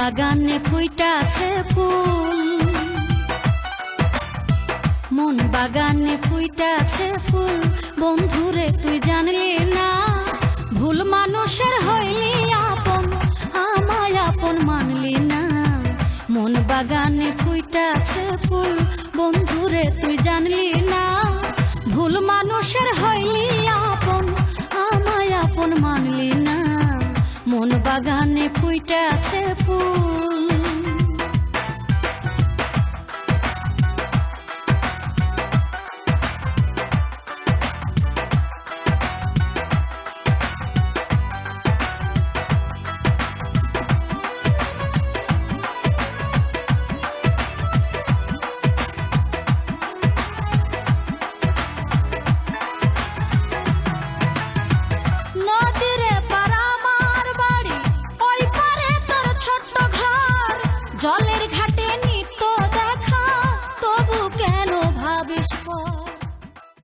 বাগানে ফুইটাছে ফুল, মন বাগানে ফুইটাছে ফুল। বন্ধুরে তুই জানলি না, ভুল মানুষের হইলি আপন, আমায় আপন মানলি না। মন বাগানে ফুইটাছে ফুল, বন্ধুরে তুই জানলি না, ভুল মানুষের হইলি আপন, আমায় আপন মানলি না। মন বাগানে ফুইটাছে ফুল। জলের